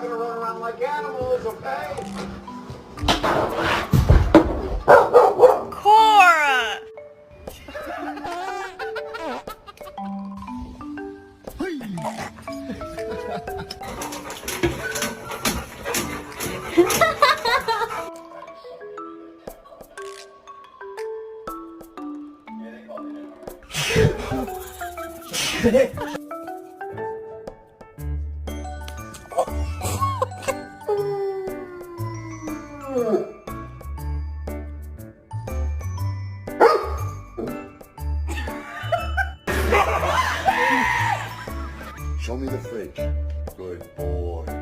not going to run around like animals, okay? Cora! Show me the fridge. Good boy.